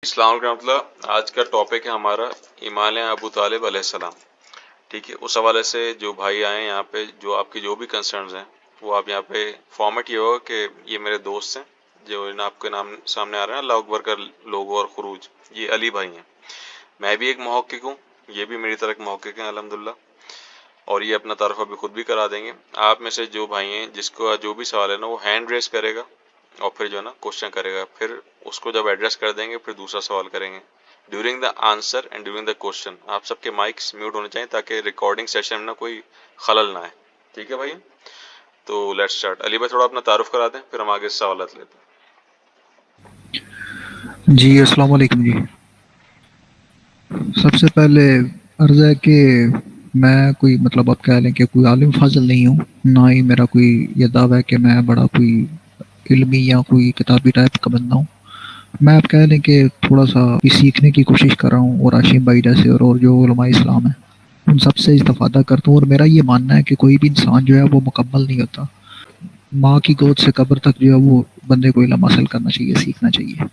السلام علیکم ورحمۃ اللہ۔ آج کا ٹاپک ہے ہمارا ایمان ابو طالب علیہ السلام۔ ٹھیک ہے، اس حوالے سے جو بھائی آئے یہاں پہ، جو آپ کی جو بھی کنسرنز ہیں وہ آپ یہاں پہ فارمیٹ یہ ہوگا کہ یہ میرے دوست ہیں جو آپ کے نام سامنے آ رہے ہیں، اللہ اکبر کا لوگو اور خروج، یہ علی بھائی ہیں۔ میں بھی ایک محقق ہوں، یہ بھی میری طرح ایک محقق ہیں الحمدللہ، اور یہ اپنا تعارف ابھی خود بھی کرا دیں گے۔ آپ میں سے جو بھائی ہیں جس کو جو بھی سوال ہے نا، وہ ہینڈ ریز کرے گا اور پھر جو ہے نا کوشچن کرے گا، پھر اس کو جب ایڈریس کر دیں گے پھر دوسرا سوال کریں گے۔ During the answer and during the question آپ سب کے مائکس میوٹ ہونے چاہیے تاکہ ریکارڈنگ سیشن میں نا کوئی خلل نہ آئے۔ ٹھیک ہے بھائی، تو لیٹس اسٹارٹ۔ علی بھائی تھوڑا اپنا تعارف کرا دیں، پھر ہم آگے سوالات لیتے جی السلام علیکم جی۔ سب سے پہلے عرض ہے کہ میں کوئی مطلب آپ کہہ لیں کہ کوئی عالم فاضل نہیں ہوں، نہ ہی میرا کوئی یہ دعویٰ ہے کہ میں بڑا کوئی علمی یا کوئی کتابی ٹائپ کا بندہ ہوں۔ میں آپ کہہ لیں کہ تھوڑا سا سیکھنے کی کوشش کر رہا ہوں، اور ہاشم بھائی جیسے اور جو علماء اسلام ہیں ان سب سے استفادہ کرتا ہوں، اور میرا یہ ماننا ہے کہ کوئی بھی انسان جو ہے وہ مکمل نہیں ہوتا۔ ماں کی گود سے قبر تک جو ہے وہ بندے کو علم حاصل کرنا چاہیے، سیکھنا چاہیے۔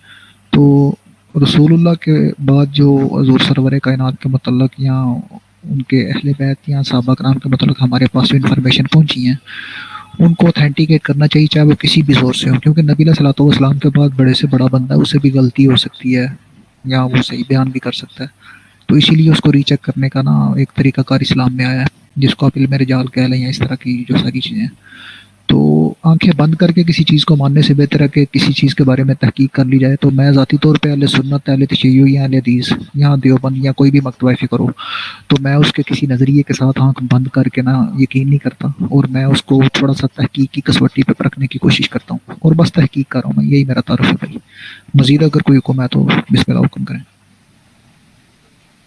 تو رسول اللہ کے بعد جو حضور سرور کائنات کے متعلق یا ان کے اہل بیت یا صحابہ کرام کے متعلق ہمارے پاس جو انفارمیشن پہنچی ہیں ان کو اتھینٹیکیٹ کرنا چاہیے، چاہے وہ کسی بھی سورس سے ہو، کیونکہ نبی علیہ الصلوۃ والسلام کے بعد بڑے سے بڑا بندہ ہے، اسے بھی غلطی ہو سکتی ہے یا وہ صحیح بیان بھی کر سکتا ہے۔ تو اسی لیے اس کو ری چیک کرنے کا نا ایک طریقہ کار اسلام میں آیا ہے، جس کو آپ علم رجال کہہ لیں یا اس طرح کی جو ساری چیزیں۔ تو آنکھیں بند کر کے کسی چیز کو ماننے سے بہتر ہے کہ کسی چیز کے بارے میں تحقیق کر لی جائے۔ تو میں ذاتی طور پہ اہل سنت، اہل تشیع یا اہل حدیث یا دیوبند یا کوئی بھی مکتبہ فکر ہو، تو میں اس کے کسی نظریے کے ساتھ آنکھ بند کر کے نا یقین نہیں کرتا، اور میں اس کو تھوڑا سا تحقیق کی کسوٹی پہ پرکھنے کی کوشش کرتا ہوں، اور بس تحقیق کر رہا ہوں میں، یہی میرا تعارف ہے بھائی۔ مزید اگر کوئی حکم ہے تو بسم اللہ حکم کریں۔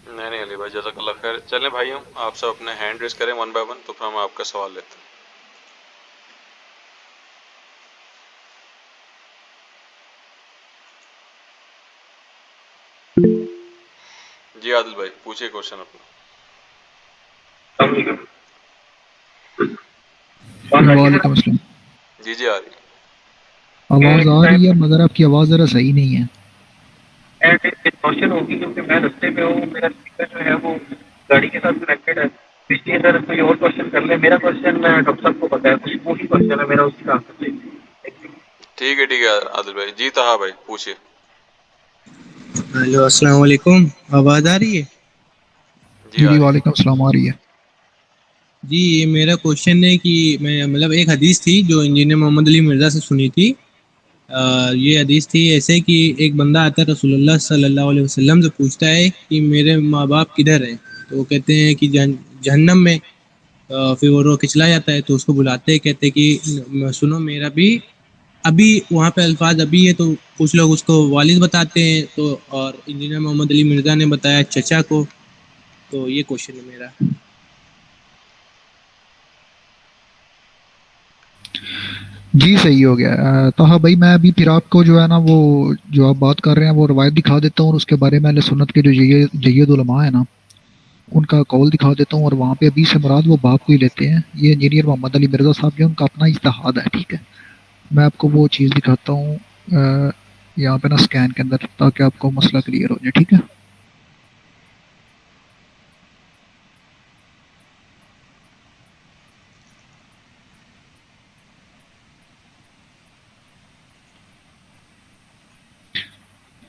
نہیں علی بھائی، جزاک اللہ خیر۔ چلیں بھائیوں، آپ سب اپنے ہینڈ ریز کریں ون بائی ون، تو پھر ہم آپ کا سوال لیتے ہیں۔ جی عادل بھائی پوچھیے کوشچن اپنا۔ وعلیکم السلام۔ جی جی آ رہی ہے۔ آواز آ رہی ہے مگر آپ کی آواز ذرا صحیح نہیں ہے۔ کوشچن ہوگی کیونکہ میں رستے میں ہوں، میرا اسپیکر جو ہے وہ گاڑی کے ساتھ کنیکٹڈ ہے، اس لیے اگر کوئی اور کوشچن کر لے۔ میرا کوشچن میں ڈاکٹر صاحب کو پتا ہے، کچھ وہی کوشچن ہے میرا، اسی کا آنسر چاہیے۔ ٹھیک ہے عادل بھائی۔ جی طہا بھائی پوچھیے۔ ہیلو السلام علیکم، آواز آ رہی ہے؟ جی آ جی رہی ہے۔ وعلیکم السلام، آ رہی ہے۔ جی یہ میرا کوشچن ہے کہ میں مطلب ایک حدیث تھی جو انجینئر محمد علی مرزا سے سنی تھی۔ یہ حدیث تھی ایسے کہ ایک بندہ آتا ہے رسول اللہ صلی اللہ علیہ وسلم سے پوچھتا ہے کہ میرے ماں باپ کدھر ہیں؟ تو وہ کہتے ہیں کہ جہنم میں۔ پھر وہ رو کے چلا جاتا ہے، تو اس کو بلاتے ہیں، کہتے ہیں کہ سنو میرا بھی ابھی وہاں پہ الفاظ ابھی ہے، تو کچھ لوگ اس کو والد بتاتے ہیں، تو اور انجینئر محمد علی مرزا نے بتایا چچا کو۔ تو یہ کوشچن ہے میرا۔ جی صحیح ہو گیا۔ طہا بھائی میں ابھی پھر آپ کو جو ہے نا وہ جو آپ بات کر رہے ہیں وہ روایت دکھا دیتا ہوں، اور اس کے بارے میں اہل سنت کے جو جید علماء ہیں نا ان کا قول دکھا دیتا ہوں، اور وہاں پہ ابھی سے مراد وہ باپ کو ہی لیتے ہیں۔ یہ انجینئر محمد علی مرزا صاحب جو ان کا اپنا اجتہاد ہے، ٹھیک ہے۔ میں آپ کو وہ چیز دکھاتا ہوں یہاں پہ نا اسکین کے اندر، تاکہ آپ کو مسئلہ کلیئر ہو جائے، ٹھیک ہے۔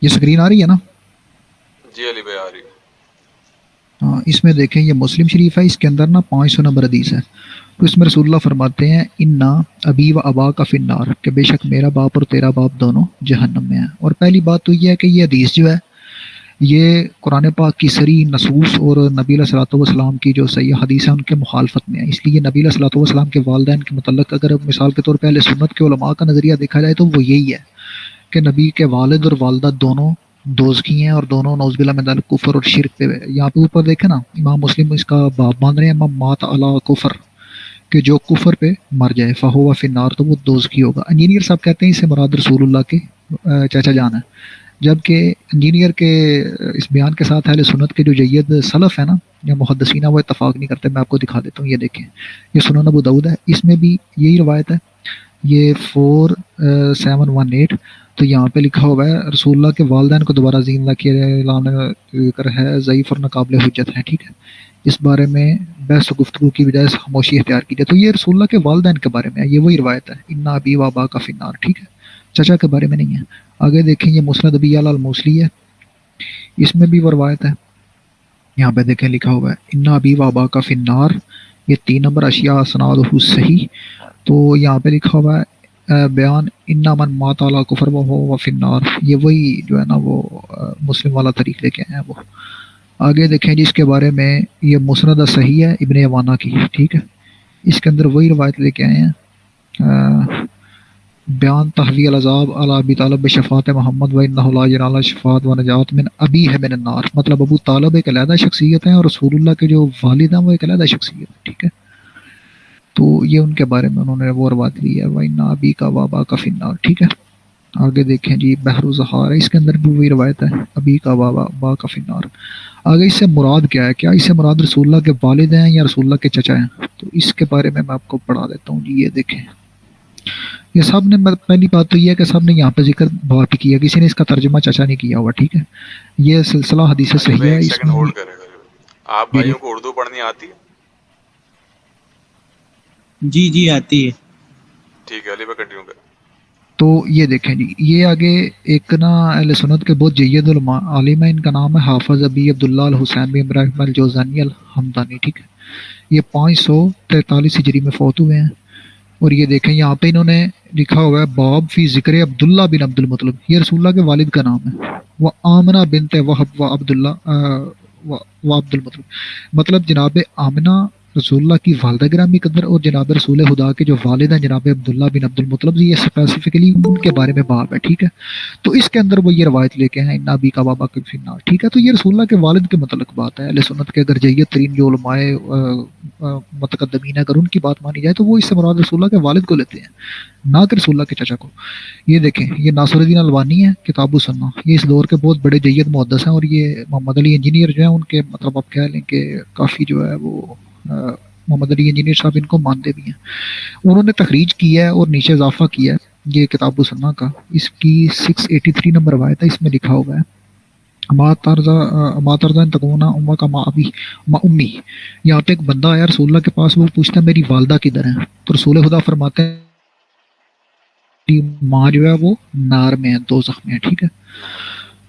یہ اسکرین آ رہی ہے نا؟ جی علی بھائی آ رہی ہے۔ ہاں، اس میں دیکھیں یہ مسلم شریف ہے، اس کے اندر نا 500 نمبر حدیث ہے۔ تو اس میں رسول اللہ فرماتے ہیں انا ابی و ابا کا فی النار، کہ بے شک میرا باپ اور تیرا باپ دونوں جہنم میں ہیں۔ اور پہلی بات تو یہ ہے کہ یہ حدیث جو ہے یہ قرآن پاک کی سری نصوص اور نبی علیہ الصلوۃ والسلام کی جو صحیح حدیث ہیں ان کے مخالفت میں ہے۔ اس لیے نبی علیہ الصلوۃ والسلام کے والدین کے متعلق اگر مثال کے طور پہ اہل سنت کے علماء کا نظریہ دیکھا جائے تو وہ یہی ہے کہ نبی کے والد اور والدہ دونوں دوزخی ہیں، اور دونوں نعوذ باللہ من ذلک کفر اور شرک پہ۔ یہاں پہ اوپر دیکھیں نا، امام مسلم اس کا باب باندھ رہے ہیں، امام مات علی کفر، کہ جو کفر پہ مر جائے فہو فی النار، تو وہ دوزخی ہوگا۔ انجینئر صاحب کہتے ہیں اس سے مراد رسول اللہ کے چاچا جان ہے، جبکہ انجینئر کے اس بیان کے ساتھ اہل سنت کے جو جید سلف ہے نا یا محدثین وہ اتفاق نہیں کرتے۔ میں آپ کو دکھا دیتا ہوں، یہ دیکھیں، یہ سنن ابو داؤد ہے، اس میں بھی یہی روایت ہے، یہ 4718 تو یہاں پہ لکھا ہوا ہے رسول اللہ کے والدین کو دوبارہ زندہ کیا اعلان ذکر ہے ضعیف اور ناقابل حجت ہے، ٹھیک ہے، اس بارے میں بحث و گفتگو کی بجائے خاموشی اختیار کی جائے. تو یہ رسول اللہ کے والدین کے بارے میں ہے، یہ وہی روایت ہے انا ابی و ابا کا فی النار، ٹھیک ہے، چچا کے بارے میں نہیں ہے. آگے دیکھیں یہ مسند ابی اعلی الموصلی ہے، اس میں بھی وہ روایت ہے. یہاں پہ دیکھیں لکھا ہوا ہے انا ابی و ابا کا فی النار، یہ 3 نمبر اشیاء اسنادہ صحیح. تو یہاں پہ لکھا ہوا ہے بیان انا من مات علی کفر و فی النار، یہ وہی جو ہے نا وہ مسلم والا طریق لے کے آئے ہیں وہ. آگے دیکھیں جی اس کے بارے میں یہ مسند صحیح ہے ابن عوانہ کی، ٹھیک ہے، اس کے اندر وہی روایت لے کے آئے ہیں بیان تحوی العذاب علی ابی طالب بشفاعت محمد و انہ لا ینال شفاعت و نجات من ابی ہے من النار، مطلب ابو طالب ایک علیحدہ شخصیت ہے اور رسول اللہ کے جو والد ہیں وہ ایک علیحدہ شخصیت ہے، ٹھیک ہے. تو یہ ان کے بارے میں انہوں نے وہ روایت لی ہے وَإِنَّ أَبِيكَ وَأَبَاكَ فِي النَّارِ، ٹھیک ہے. آگے دیکھیں جی بحر الزخار ہے، اس کے اندر بھی وہی روایت ہے ابی کا وابا کا فی النار. آگے اس سے مراد کیا ہے، کیا اس سے مراد رسول اللہ کے والد ہیں یا رسول اللہ کے چچا ہیں؟ تو اس کے بارے میں آپ کو پڑھا دیتا ہوں جی. یہ دیکھیں یہ سب نے، پہلی بات تو یہ ہے کہ سب نے یہاں پہ ذکر بات کیا، کسی نے اس کا ترجمہ چچا نہیں کیا ہوا، ٹھیک ہے. یہ سلسلہ حدیث صحیح ہے. ایک اس سیکنڈ میں ہولڈ کرے گا. آپ جی بھائیوں کو اردو پڑھنی آتی ہے؟ جی آتی ہے. ٹھیک ہے، علی بھائی کنٹینیو کریں. تو یہ دیکھیں جی یہ آگے ایک نا اہل سنت کے بہت جید علماء عالم ہے، ان کا نام ہے حافظ ابی عبداللہ الحسین بن ابراہیم الجوزانی الحمدانی، ٹھیک ہے. یہ 543 ہجری میں فوت ہوئے ہیں. اور یہ دیکھیں یہاں پہ انہوں نے لکھا ہوا ہے باب فی ذکر عبداللہ بن عبد المطلب، یہ رسول اللہ کے والد کا نام ہے. وہ آمنہ بنت وہب و عبداللہ و عبد المطلب، مطلب جناب آمنہ رسول اللہ کی والدہ گرامی قدر اور جناب رسول خدا کے جو والد ہیں جناب عبداللہ بن عبد المطلب، یہ اسپیسیفکلی ان کے بارے میں باب ہے، ٹھیک ہے. تو اس کے اندر وہ یہ روایت لے کے ہیں انا ابی کا بابا کا فی النار، ٹھیک ہے. تو یہ رسول اللہ کے والد کے متعلق بات ہے. اہل سنت کے اگر جیت ترین جو علماء متقدمین اگر ان کی بات مانی جائے تو وہ اس سے مراد رسول اللہ کے والد کو لیتے ہیں، نہ کہ رسول اللہ کے چچا کو. یہ دیکھیں یہ ناصر الدین البانی ہے کتاب السنہ، یہ اس دور کے بہت بڑے جید محدث ہیں، اور یہ محمد علی انجینئر جو ہیں ان کے مطلب آپ کہہ لیں کہ کافی جو ہے وہ محمد علی انجینئر صاحب ان کو مانتے بھی ہیں. انہوں نے تخریج کیا ہے اور نیچے اضافہ کیا ہے یہ کتاب السنہ کا، اس کی 683 نمبر روایت ہے. اس میں لکھا ہوا ہے ماترزا تکونا اما کا ما ابی ما امی. یہاں پہ ایک بندہ آیا رسول اللہ کے پاس، وہ پوچھتا ہے میری والدہ کدھر ہے؟ تو رسول خدا فرماتے ہیں میری ماں جو ہے وہ نار میں ہے، دوزخ میں ہے، ٹھیک ہے.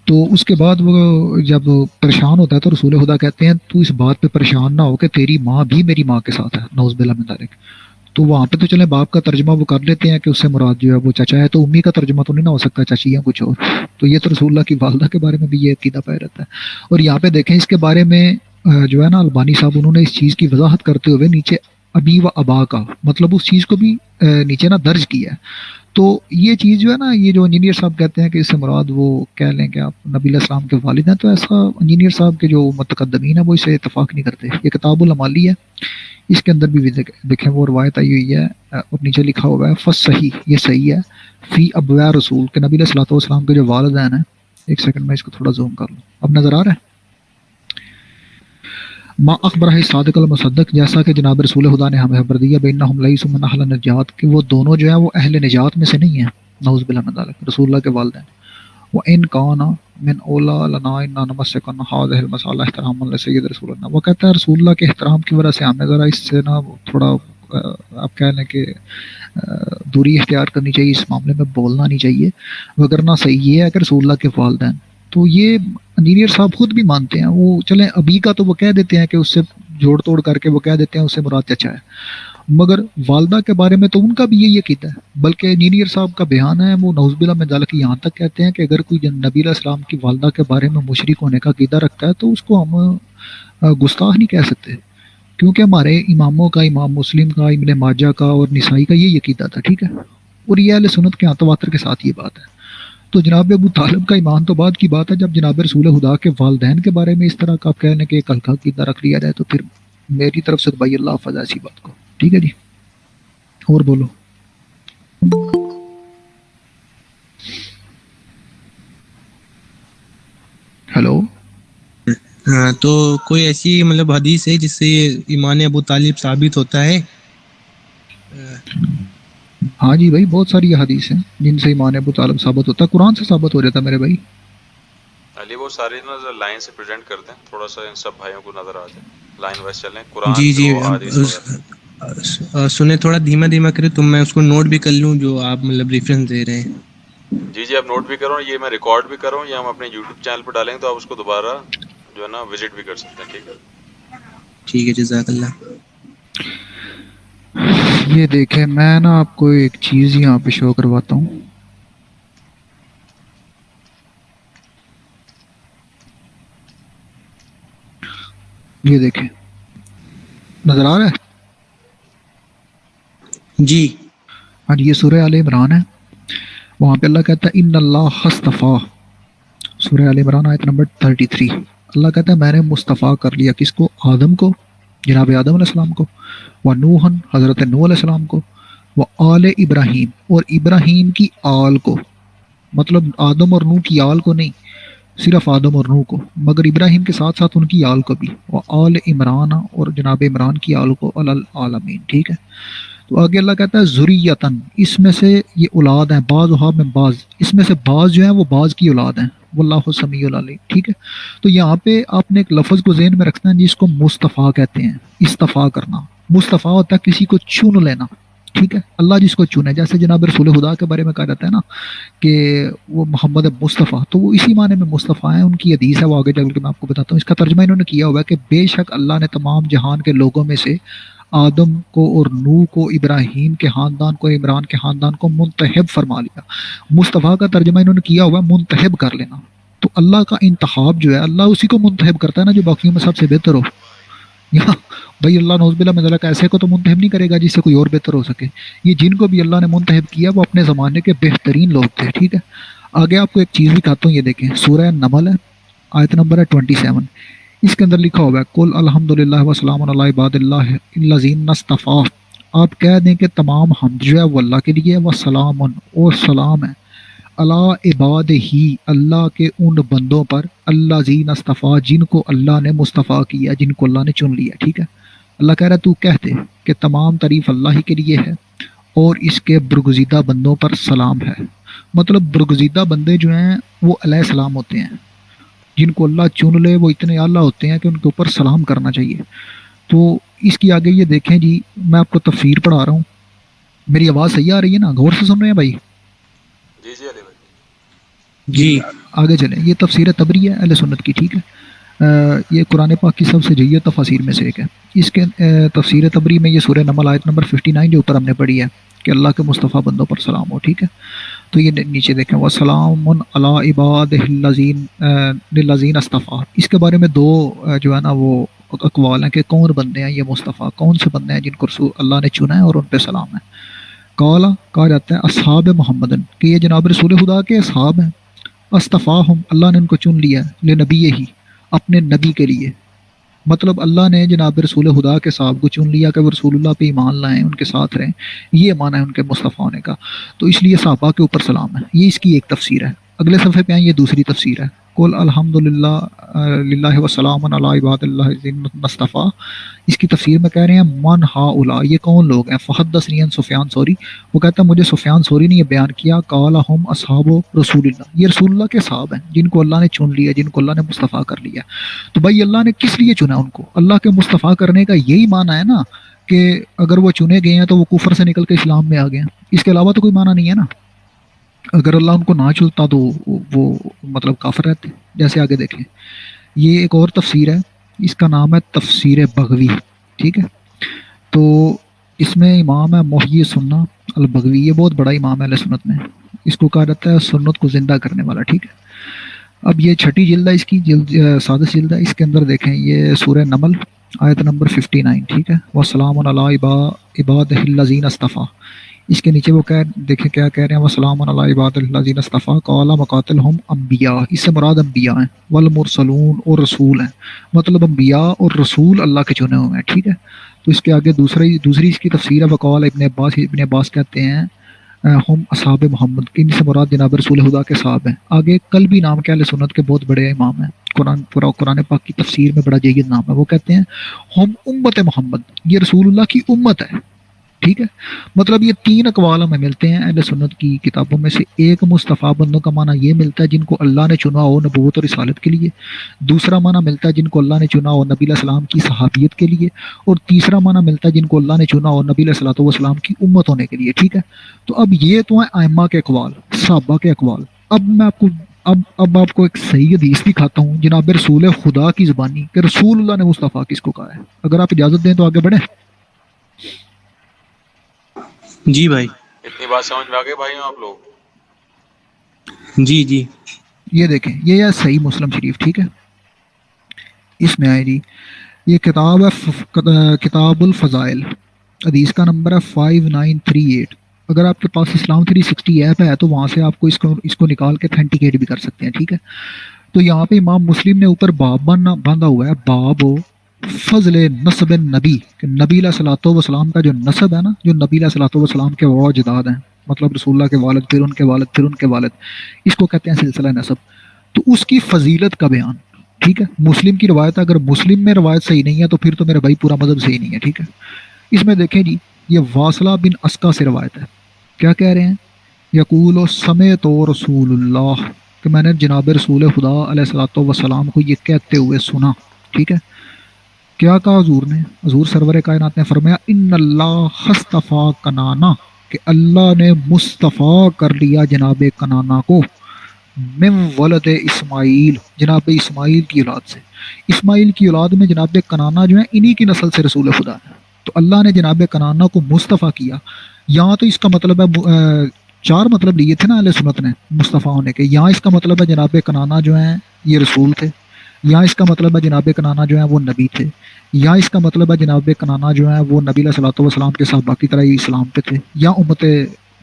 تو اس کے بعد وہ جب پریشان ہوتا ہے تو رسول خدا کہتے ہیں تو اس بات پہ پریشان نہ ہو کہ تیری ماں بھی میری ماں کے ساتھ ہے، نعوذ باللہ من ذالک. تو وہاں پہ تو چلیں باپ کا ترجمہ وہ کر لیتے ہیں کہ اس سے مراد جو ہے وہ چچا ہے، تو امی کا ترجمہ تو نہیں نہ ہو سکتا چچی یا کچھ اور. تو یہ تو رسول اللہ کی والدہ کے بارے میں بھی یہ عقیدہ پایا رہتا ہے. اور یہاں پہ دیکھیں اس کے بارے میں جو ہے نا البانی صاحب انہوں نے اس چیز کی وضاحت کرتے ہوئے نیچے ابی و ابا کا مطلب اس چیز کو بھی نیچے نا درج کیا ہے. تو یہ چیز جو ہے نا یہ جو انجینئر صاحب کہتے ہیں کہ اس سے مراد وہ کہہ لیں کہ آپ نبی علیہ السلام کے والد ہیں، تو ایسا انجینئر صاحب کے جو متقدمین ہیں وہ اسے اتفاق نہیں کرتے. یہ کتاب العمالی ہے، اس کے اندر بھی دیکھیں وہ روایت آئی ہوئی ہے اور نیچے لکھا ہوا ہے فص صحیح، یہ صحیح ہے فی ابوا رسول کے نبی علیہ الصلوۃ والسلام کے جو والدین ہیں. ایک سیکنڈ میں اس کو تھوڑا زوم کر لوں، اب نظر آ رہا ہے ما اخبرہ صادق المصدق، جیسا کہ جناب رسول خدا نے ہمیں خبر دیا بینہم لیسوا من اہل النجات، کہ وہ دونوں جو ہیں وہ اہل نجات میں سے نہیں ہیں، نعوذ باللہ من ذلک، رسول اللہ کے والدین. وَإِن كَانَ مِنْ أَوْلَىٰ لَنَا إِنَّا نَمَسَّكَنَّ هَٰذِهِ الْمَسْأَلَةَ احْتِرَامًا لِسَيِّدِ رسول اللہ. وہ کہتا ہے رسول اللہ کے احترام کی وجہ سے ہمیں ذرا اس سے نا تھوڑا آپ کہہ لیں کہ دوری اختیار کرنی چاہیے، اس معاملے میں بولنا نہیں چاہیے، وگرنہ صحیح یہ ہے کہ رسول اللہ کے والدین. تو یہ انجینئر صاحب خود بھی مانتے ہیں. وہ چلیں ابھی کا تو وہ کہہ دیتے ہیں کہ اس سے جوڑ توڑ کر کے وہ کہہ دیتے ہیں اس سے مراد چچا ہے، مگر والدہ کے بارے میں تو ان کا بھی یہی عقیدہ ہے. بلکہ انجینئر صاحب کا بیان ہے وہ نعوذ باللہ من ذالک یہاں تک کہتے ہیں کہ اگر کوئی نبی علیہ السلام کی والدہ کے بارے میں مشرک ہونے کا عقیدہ رکھتا ہے تو اس کو ہم گستاخ نہیں کہہ سکتے، کیونکہ ہمارے اماموں کا، امام مسلم کا، ابن ماجہ کا اور نسائی کا یہ عقیدہ تھا، ٹھیک ہے. اور یہ اہل سنت کے تواتر کے ساتھ یہ بات ہے. تو جناب ابو طالب کا ایمان تو بعد کی بات ہے، جب جناب رسول خدا کے والدین کے بارے میں اس طرح کا آپ کہہ لیں کہ ایک ہلکا عقیدہ رکھ لیا جائے تو پھر میری طرف سے بھائی اللہ حافظ ایسی بات کو، ٹھیک ہے جی. اور بولو. ہیلو. ہاں تو کوئی ایسی مطلب حدیث ہے جس سے یہ ایمان ابو طالب ثابت ہوتا ہے؟ ہاں جی بھائی، بہت ساری حدیث ہیں جن سے ایمان ابو طالب ثابت ہوتا ہے، قرآن سے ثابت ہو جاتا ہے میرے بھائی۔ علی وہ ساری نا لائن سے پریزنٹ کر دیں، تھوڑا سا ان سب بھائیوں کو نظر آ جائے، لائن وائز چلیں، قرآن جی پھر جی وہ حدیث وغیرہ۔ سنیں، تھوڑا دھیما دھیما کرے تو میں اس کو نوٹ بھی کر لوں جو آپ مطلب ریفرنس دے رہے ہیں۔ جی آپ نوٹ بھی کرو، یہ میں ریکارڈ بھی کروں، یا ہم اپنے یوٹیوب چینل پہ ڈالیں گے تو آپ اس کو دوبارہ جو ہے نا وزٹ بھی کر سکتے ہیں، ٹھیک ہے؟ ٹھیک ہے، جزاک اللہ۔ یہ دیکھیں، میں نا آپ کو ایک چیز یہاں پہ شو کرواتا ہوں۔ یہ دیکھیں، نظر آ رہا ہے؟ جی ہاں جی، یہ سورہ آل عمران ہے، وہاں پہ اللہ کہتا ہے ان اللہ اصطفیٰ، سورہ آل عمران آیت نمبر 33۔ اللہ کہتا ہے میں نے مصطفیٰ کر لیا کس کو؟ آدم کو، جناب آدم علیہ السلام کو، و نوحن، حضرت نوح علیہ السلام کو، و آل ابراہیم، اور ابراہیم کی آل کو، مطلب آدم اور نوح کی آل کو نہیں، صرف آدم اور نوح کو، مگر ابراہیم کے ساتھ ساتھ ان کی آل کو بھی، و آل عمران، اور جناب عمران کی آل کو، علی العالمین، ٹھیک ہے؟ تو آگے اللہ کہتا ہے ذریتن، اس میں سے یہ اولاد ہیں، بعض وہاں میں بعض، اس میں سے بعض جو ہیں وہ بعض کی اولاد ہیں، واللہ سمیع العلیم، ٹھیک ہے؟ تو یہاں پہ آپ نے ایک لفظ کو ذہن میں رکھنا ہے جس کو مصطفیٰ کہتے ہیں، استفاء کرنا۔ مصطفیٰ ہوتا ہے کسی کو چن لینا، ٹھیک ہے؟ اللہ جس کو چنے، جیسے جناب رسول خدا کے بارے میں کہا جاتا ہے نا کہ وہ محمد مصطفیٰ، تو وہ اسی معنی میں مصطفیٰ ہیں، ان کی حدیث ہے، وہ آگے چل کے میں آپ کو بتاتا ہوں۔ اس کا ترجمہ انہوں نے کیا ہوا ہے کہ بے شک اللہ نے تمام جہان کے لوگوں میں سے آدم کو اور نوح کو، ابراہیم کے خاندان کو، عمران کے خاندان کو منتخب فرما لیا۔ مصطفیٰ کا ترجمہ انہوں نے کیا ہوا ہے منتخب کر لینا۔ تو اللہ کا انتخاب جو ہے، اللہ اسی کو منتخب کرتا ہے نا جو باقیوں میں سب سے بہتر ہو۔ یا بھائی اللہ نعوذ باللہ من ذالک، ایسے کو تو منتخب نہیں کرے گا جس سے کوئی اور بہتر ہو سکے۔ یہ جن کو بھی اللہ نے منتخب کیا وہ اپنے زمانے کے بہترین لوگ تھے، ٹھیک ہے؟ آگے آپ کو ایک چیز دکھاتا ہوں، یہ دیکھیں سورہ نمل ہے، آیت نمبر ہے 27۔ اس کے اندر لکھا ہوا ہے قل الحمد للہ وسلام علی عباد اللہ الذین اصطفیٰ، آپ کہہ دیں کہ تمام حمد جو ہے وہ اللہ کے لیے، وسلام، اور سلام ہے، علی عباد ہی، اللہ کے ان بندوں پر، الذین اصطفیٰ، جن کو اللہ نے مصطفیٰ کیا، جن کو اللہ نے چن لیا، ٹھیک ہے؟ اللہ کہہ رہا ہے تو کہتے کہ تمام تعریف اللہ ہی کے لیے ہے اور اس کے برگزیدہ بندوں پر سلام ہے۔ مطلب برگزیدہ بندے جو ہیں وہ علیہ السلام ہوتے ہیں، جن کو اللہ چن لے وہ اتنے اعلیٰ ہوتے ہیں کہ ان کے اوپر سلام کرنا چاہیے۔ تو اس کی آگے یہ دیکھیں جی، میں آپ کو تفسیر پڑھا رہا ہوں، میری آواز صحیح آ رہی ہے نا؟ غور سے سن رہے ہیں بھائی؟ جی علی بھائی جی آگے چلیں، یہ تفسیر تبری ہے اہل سنت کی، ٹھیک ہے؟ یہ قرآن پاک کی سب سے جید تفاسیر میں سے ایک ہے۔ اس کے تفسیر تبری میں یہ سورہ نمل آیت نمبر 59 جو اوپر ہم نے پڑھی ہے کہ اللہ کے مصطفیٰ بندوں پر سلام ہو، ٹھیک ہے؟ تو یہ نیچے دیکھیں وَسَلَامٌ عَلَىٰ عِبَادِهِ الَّذِينَ اصْطَفَىٰ، اس کے بارے میں دو جو ہے نا وہ اقوال ہیں کہ کون بندے ہیں یہ مصطفیٰ، کون سے بندے ہیں جن کو رسول اللہ نے چنا ہے اور ان پہ سلام ہے۔ قالا، کہا جاتا ہے اصحاب محمد، کہ یہ جناب رسول خدا کے اصحاب ہیں، اصطفاہم، اللہ نے ان کو چن لیا لنبی ہی، اپنے نبی کے لیے، مطلب اللہ نے جناب رسول خدا کے صاحب کو چن لیا کہ وہ رسول اللہ پہ ایمان لائیں، ان کے ساتھ رہیں، یہ معنی ہے ان کے مصطفیٰ ہونے کا، تو اس لیے صحابہ کے اوپر سلام ہے۔ یہ اس کی ایک تفسیر ہے۔ اگلے صفحے پہ آئیں، یہ دوسری تفسیر ہے، قل الحمد للہ وسلام علی عباد اللہ الذین اصطفیٰ، اس کی تفسیر میں کہہ رہے ہیں من ہؤلاء، یہ کون لوگ ہیں؟ فحدثنی عن سفیان ثوری، وہ کہتا ہے مجھے سفیان ثوری نے یہ بیان کیا، قال ہم اصحاب رسول اللہ، یہ رسول اللہ کے صحاب ہیں جن کو اللہ نے چن لیا، جن کو اللہ نے مصطفیٰ کر لیا۔ تو بھائی اللہ نے کس لیے چنا ان کو؟ اللہ کے مصطفیٰ کرنے کا یہی معنی ہے نا کہ اگر وہ چنے گئے ہیں تو وہ کفر سے نکل کے اسلام میں آ گئے ہیں، اس کے علاوہ تو کوئی معنی نہیں ہے نا۔ اگر اللہ ان کو نہ چلتا تو وہ مطلب کافر رہتے۔ جیسے آگے دیکھیں، یہ ایک اور تفسیر ہے، اس کا نام ہے تفسیر بغوی، ٹھیک ہے؟ تو اس میں امام ہے محیی سنہ البغوی، یہ بہت بڑا امام ہے اہل سنت میں، اس کو کہا جاتا ہے سنت کو زندہ کرنے والا، ٹھیک ہے؟ اب یہ چھٹی جلد ہے، اس کی جلد سادس جلد ہے۔ اس کے اندر دیکھیں یہ سورہ نمل آیت نمبر 59، ٹھیک ہے؟ وَسَلَامٌ عَلَىٰ عِبَادِهِ الَّذِينَ اصْطَفَىٰ، اس کے نیچے وہ دیکھیں کیا کہہ رہے ہیں، وَسَلَامٌ عَلَىٰ عِبَادِ الَّذِينَ اصْطَفَىٰ قَالَ مُقَاتِلْ هُمْ انبیاء، اس سے مراد انبیاء ہیں، والمرسلون، اور رسول ہیں، مطلب انبیاء اور رسول اللہ کے چنے ہوئے ہیں، ٹھیک ہے؟ تو اس کے آگے دوسری اس کی تفسیر ہے، وقال ابن عباس کہتے ہیں ہم اصحاب محمد، ان سے مراد جناب رسول خدا کے صحاب ہیں۔ آگے قلبی نام کے اہل سنت کے بہت بڑے امام ہیں، قرآن پاک کی تفسیر میں بڑا جید نام ہے، وہ کہتے ہیں ہم امت محمد، یہ رسول اللہ کی امت ہے، ٹھیک ہے، مطلب یہ 3 اقوال ہمیں ملتے ہیں اہل سنت کی کتابوں میں سے۔ ایک مصطفیٰ بندوں کا معنی یہ ملتا ہے جن کو اللہ نے چنا ہو نبوت اور رسالت کے لیے، دوسرا معنی ملتا ہے جن کو اللہ نے چنا ہو نبی علیہ السلام کی صحابیت کے لیے، اور تیسرا معنی ملتا ہے جن کو اللہ نے چنا ہو نبی علیہ الصلوۃ والسلام کی امت ہونے کے لیے، ٹھیک ہے۔ تو اب یہ تو ہیں ائمہ کے اقوال، صحابہ کے اقوال۔ اب میں آپ کو اب آپ کو ایک صحیح حدیث دکھاتا ہوں جناب رسول خدا کی زبانی کہ رسول اللہ نے مصطفیٰ کس کو کہا ہے۔ اگر آپ اجازت دیں تو آگے بڑھیں۔ جی بھائی، اتنی بات سمجھ میں آ گئی بھائیوں آپ لوگ؟ جی جی یہ دیکھیں، یہ ہے صحیح مسلم شریف، ٹھیک ہے، اس میں آئے جی، یہ کتاب ہے کتاب الفضائل، حدیث کا نمبر ہے 5938۔ اگر آپ کے پاس اسلام 360 ایپ ہے تو وہاں سے آپ کو اس کو نکال کے تھینٹیکیٹ بھی کر سکتے ہیں، ٹھیک ہے۔ تو یہاں پہ امام مسلم نے اوپر باب باندھا ہوا ہے، باب فضل نسب نبی، کہ نبی علیہ الصلوۃ والسلام کا جو نسب ہے نا، جو نبی علیہ الصلوۃ والسلام کے وہ اجداد ہیں، مطلب رسول اللہ کے والد، پھر ان کے والد، پھر ان کے والد، اس کو کہتے ہیں سلسلہ نسب۔ تو اس کی فضیلت کا بیان، ٹھیک ہے، مسلم کی روایت ہے۔ اگر مسلم میں روایت صحیح نہیں ہے تو پھر تو میرے بھائی پورا مذہب صحیح نہیں ہے، ٹھیک ہے۔ اس میں دیکھیں جی، یہ واصلہ بن اسقا سے روایت ہے، کیا کہہ رہے ہیں؟ یقول و سمیت رسول اللہ، کہ میں نے جناب رسول خدا علیہ الصلوۃ والسلام کو یہ کہتے ہوئے سنا، ٹھیک ہے۔ کیا کہا حضور نے؟ حضور سرور کائنات نے فرمایا ان اللہ اصطفیٰ کنانا، کہ اللہ نے مصطفیٰ کر لیا جناب کنانا کو، من ولد اسماعیل، جناب اسماعیل کی اولاد سے۔ اسماعیل کی اولاد میں جناب کنانا جو ہے انہی کی نسل سے رسول خدا ہے۔ تو اللہ نے جناب کنانا کو مصطفیٰ کیا۔ یہاں تو اس کا مطلب ہے 4 مطلب لیے تھے نا اہل سنت نے مصطفیٰ ہونے کے۔ یہاں اس کا مطلب ہے جناب کنانا جو ہیں یہ رسول تھے، یہاں اس کا مطلب ہے جناب کنانا جو ہیں وہ نبی تھے، یہاں اس کا مطلب ہے جناب کنانا جو ہیں وہ نبی علیہ الصلوۃ والسلام کے صحابہ کی طرح ہی اسلام پہ تھے، یا امت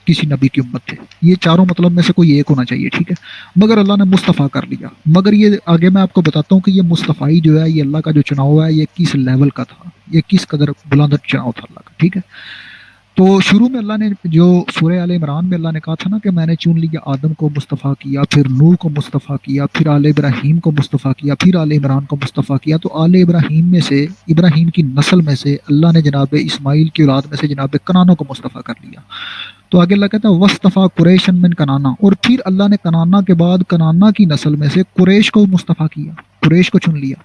کسی نبی کی امت تھے۔ یہ 4 مطلب میں سے کوئی ایک ہونا چاہیے، ٹھیک ہے۔ مگر اللہ نے مصطفیٰ کر لیا۔ مگر یہ آگے میں آپ کو بتاتا ہوں کہ یہ مصطفی جو ہے، یہ اللہ کا جو چناؤ ہے، یہ کس لیول کا تھا، یہ کس قدر بلند چناؤ تھا اللہ کا، ٹھیک ہے۔ تو شروع میں اللہ نے جو سورہ آل عمران میں اللہ نے کہا تھا نا کہ میں نے چن لیا آدم کو مصطفیٰ کیا، پھر نوح کو مصطفیٰ کیا، پھر آل ابراہیم کو مصطفیٰ کیا، پھر آل عمران کو مصطفیٰ کیا۔ تو آل ابراہیم میں سے، ابراہیم کی نسل میں سے اللہ نے جناب اسماعیل کی اولاد میں سے جناب کنانہ کو مصطفیٰ کر لیا۔ تو آگے اللہ کہتا ہے وصطفیٰ قریشن من کنانا، اور پھر اللہ نے کنانا کے بعد کنانا کی نسل میں سے قریش کو مصطفیٰ کیا، قریش کو چن لیا۔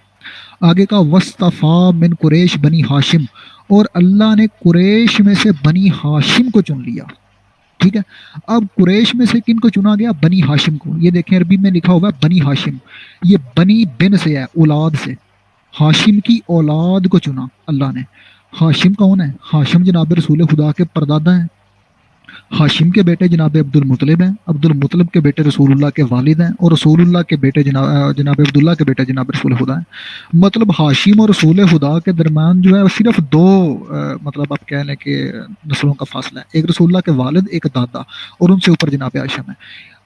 آگے کا وصطفیٰ من قریش بنی ہاشم، اور اللہ نے قریش میں سے بنی ہاشم کو چن لیا، ٹھیک ہے۔ اب قریش میں سے کن کو چنا گیا؟ بنی ہاشم کو۔ یہ دیکھیں عربی میں لکھا ہوا ہے بنی ہاشم، یہ بنی بن سے ہے، اولاد سے، ہاشم کی اولاد کو چنا اللہ نے۔ ہاشم کون ہے؟ ہاشم جناب رسول خدا کے پردادا ہیں۔ ہاشم کے بیٹے جناب عبد المطلب ہیں، عبد المطلب کے بیٹے رسول اللہ کے والد ہیں، اور رسول اللہ کے بیٹے جناب عبداللہ کے بیٹے جناب رسول خدا ہیں۔ مطلب ہاشم اور رسول خدا کے درمیان جو ہے صرف 2 مطلب آپ کہہ لیں کہ نسلوں کا فاصلہ ہے، ایک رسول اللہ کے والد، ایک دادا، اور ان سے اوپر جناب ہاشم ہے۔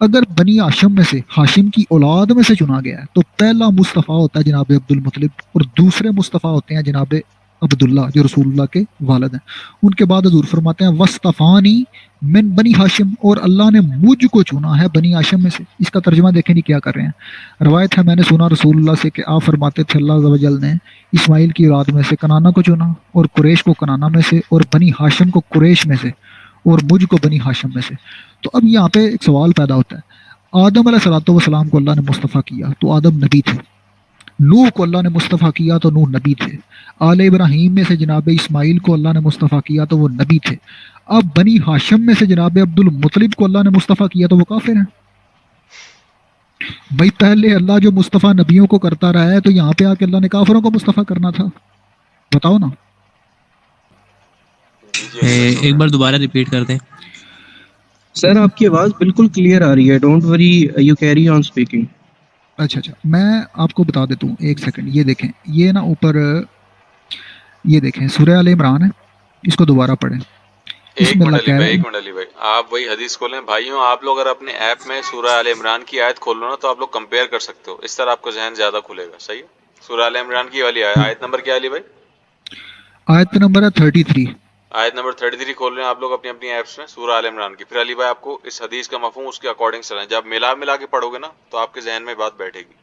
اگر بنی ہاشم میں سے ہاشم کی اولاد میں سے چنا گیا ہے تو پہلا مصطفیٰ ہوتا ہے جناب عبد المطلب، اور دوسرے مصطفیٰ ہوتے ہیں جناب عبداللہ جو رسول اللہ کے والد ہیں۔ ان کے بعد حضور فرماتے ہیں وصطفانی من بنی ہاشم، اور اللہ نے مجھ کو چنا ہے بنی ہاشم میں سے۔ اس کا ترجمہ دیکھیں نہیں کیا کر رہے ہیں۔ روایت ہے میں نے سنا رسول اللہ سے کہ آپ فرماتے تھے اللہ عز و جل نے اسماعیل کی اولاد میں سے کنانا کو چنا، اور قریش کو کنانا میں سے، اور بنی ہاشم کو قریش میں سے، اور مجھ کو بنی ہاشم میں سے۔ تو اب یہاں پہ ایک سوال پیدا ہوتا ہے، آدم علیہ الصلوۃ والسلام کو اللہ نے مصطفیٰ کیا تو آدم نبی تھے، نوح کو اللہ نے مصطفیٰ کیا تو نوح نبی تھے، آل ابراہیم میں سے جناب اسماعیل کو اللہ نے مصطفیٰ کیا تو وہ نبی تھے۔ اب بنی ہاشم میں سے جناب عبد المطلب کو اللہ نے مصطفیٰ کیا تو وہ کافر ہیں۔ بھائی پہلے اللہ جو مصطفیٰ نبیوں کو کرتا رہا ہے تو یہاں پہ آ کے اللہ نے کافروں کو مصطفیٰ کرنا تھا؟ بتاؤ نا۔ ایک بار دوبارہ ریپیٹ کر دیں سر، آپ کی آواز بالکل کلیئر آ رہی ہے، don't worry, you carry on speaking. اچھا میں آپ کو بتا دیتا ہوں، ایک سیکنڈ، یہ دیکھیں، یہ نا اوپر یہ دیکھیں سورہ آل عمران ہے، اس کو دوبارہ پڑھیں۔ ایک منٹ علی بھائی آپ وہی حدیث کھولیں بھائیوں۔ آپ لوگ اگر اپنے ایپ میں سورہ آل عمران کی آیت کھول لو نا تو آپ لوگ کمپیئر کر سکتے ہو، اس طرح آپ کو ذہن زیادہ کھلے گا، صحیح ہے۔ سورہ آل عمران کی والی آیت نمبر کیا علی بھائی؟ آیت نمبر ہے 33۔ آیت نمبر 33 کھول رہے ہیں آپ لوگ اپنی اپنی ایپس میں سورہ آل عمران کی۔ پھر علی بھائی آپ کو اس حدیث کا مفہوم اس کے اکارڈنگ چلیں، جب ملا کے پڑھو گے نا تو آپ کے ذہن میں بات بیٹھے گی۔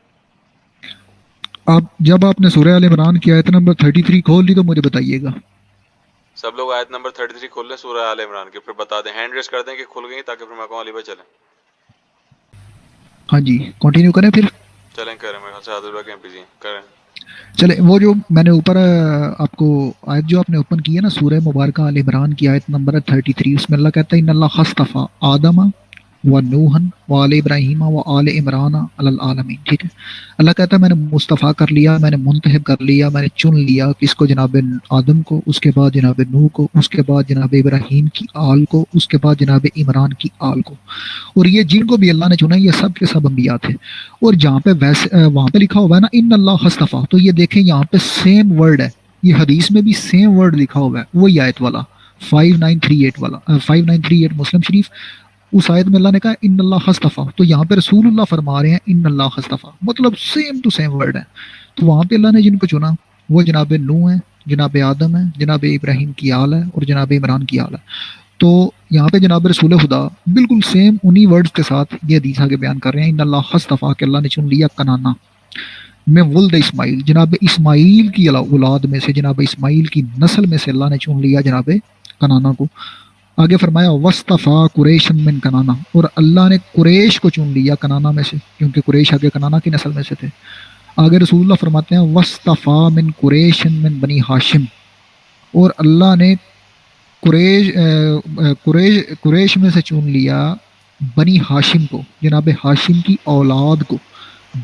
جب آپ نے سورہ آل عمران کی آیت نمبر 33 کھول لی تو مجھے بتائیے گا۔ سب لوگ آیت نمبر 33 کھول لیں سورہ آل عمران کی، پھر بتا دیں، ہینڈ ریز کر دیں کہ کھل گئی تاکہ پھر میں کہوں علی بھائی چلیں ہاں جی کنٹینیو کریں پھر. چلیں کریں. میرے خیال سے عادل بھائی کے بزی کریں. چلے وہ جو میں نے اوپر آپ کو آیت جو آپ نے اوپن کی ہے نا سورہ مبارکہ آل عمران کی آیت نمبر 33، اس میں اللہ کہتا ہے ان اللہ اصطفیٰ آدم و نوحن و آل ابراہیم و آل عمران علی العالمین. ٹھیک ہے، اللہ کہتا ہے میں نے مصطفیٰ کر لیا، میں نے منتخب کر لیا، میں نے چن لیا کس کو؟ جناب آدم کو، اس کے بعد جناب نوح کو، اس کے بعد جناب ابراہیم کی آل کو، اس کے بعد جناب عمران کی آل کو. اور یہ جن کو بھی اللہ نے چنا یہ سب کے سب انبیاء تھے. اور جہاں پہ ویسے وہاں پہ لکھا ہوا ہے نا ان اللہ اصطفیٰ، تو یہ دیکھیں یہاں پہ سیم ورڈ ہے، یہ حدیث میں بھی سیم ورڈ لکھا ہوا ہے، وہی آیت والا 5938 والا 5938 مسلم شریف. اس آیت میں اللہ نے کہا ان اللہ اصطفیٰ، تو یہاں پہ رسول اللہ فرما رہے ہیں ان اللہ اصطفیٰ، مطلب سیم ٹو سیم ورڈ ہے. تو وہاں پہ اللہ نے جن کو چنا وہ جناب نوح ہے، جناب آدم ہے، جناب ابراہیم کی آل ہے اور جناب عمران کی آل ہے. تو یہاں پہ جناب رسول خدا بالکل سیم انہی ورڈز کے ساتھ یہ حدیث آگے بیان کر رہے ہیں ان اللہ اصطفیٰ کہ اللہ نے چن لیا کنانا میں ولد اسماعیل، جناب اسماعیل کی اولاد میں سے، جناب اسماعیل کی نسل میں سے اللہ نے چن لیا جناب کنانا کو. آگے فرمایا وصطفیٰ قریش من کنانا، اور اللہ نے قریش کو چن لیا کنانا میں سے، کیونکہ قریش آگے کنانا کی نسل میں سے تھے. آگے رسول اللہ فرماتے ہیں وصطفیٰ من قریش من بنی ہاشم، اور اللہ نے قریش میں سے چن لیا بنی ہاشم کو، جناب ہاشم کی اولاد کو.